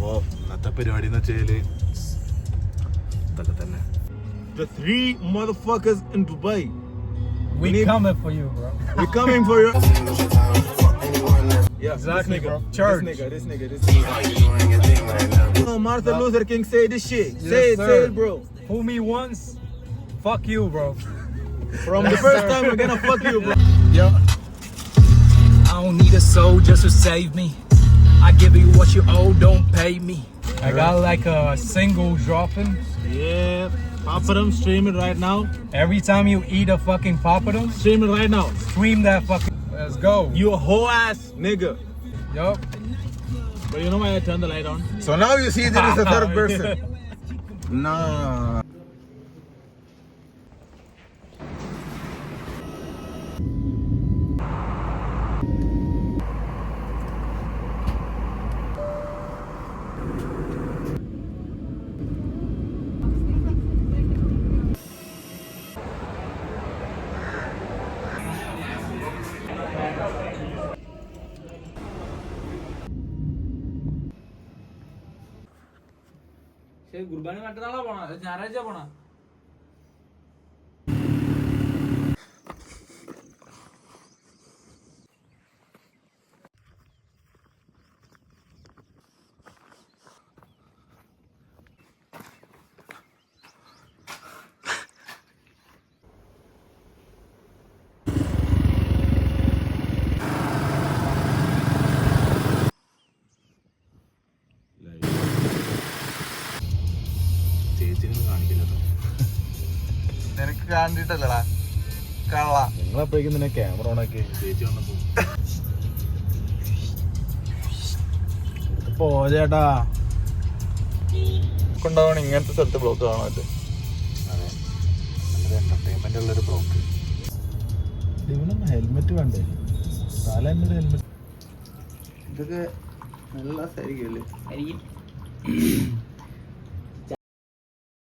അപ്പോ ഇന്നത്തെ പരിപാടി എന്ന് വെച്ചാല് ഇതൊക്കെ തന്നെ. The 3 motherfuckers in Dubai. We coming for you, bro. We coming for you. Yeah, Exactly, this nigga, bro. Church. This nigga. No, Martin Luther King say this shit. Yes, say sir. it, bro. Fool me once, fuck you, bro. From the first time we're gonna fuck you, bro. Yo. I don't need a soul just to save me. I give you what you owe, don't pay me. I got like a single dropping. Yeah, Papadum, stream it right now. Every time you eat a fucking papadum, Stream it right now. stream that fucking. Let's go. You a whole ass nigga. Yup. But you know why I turned the light on? So now you see there is a third person. Nah. കുർബാന മറ്റന്നാളാ പോണ ഞായറാഴ്ച പോണ നിനക്ക് കണ്ടിട്ടല്ലടാ കള്ള. നിങ്ങളപ്പോഴേക്കും തന്നെ camera on ആക്കി ചേച്ചി വന്നപ്പോ പോചേട്ടാ കൊണ്ടാവണം ഇങ്ങനത്തെ സ്ഥലത്ത് ബ്ലോക്ക് കാണാൻ. അതെ, നല്ലൊരു എന്റർടൈൻമെന്റ് ഉള്ളൊരു ബ്ലോക്ക്. ഇവനൊന്ന് ഹെൽമെറ്റ് വേണ്ടേ? തല എന്നൊരു ഹെൽമെറ്റ്. ഇതൊക്കെ നല്ല സാരിക്കല്ലേ.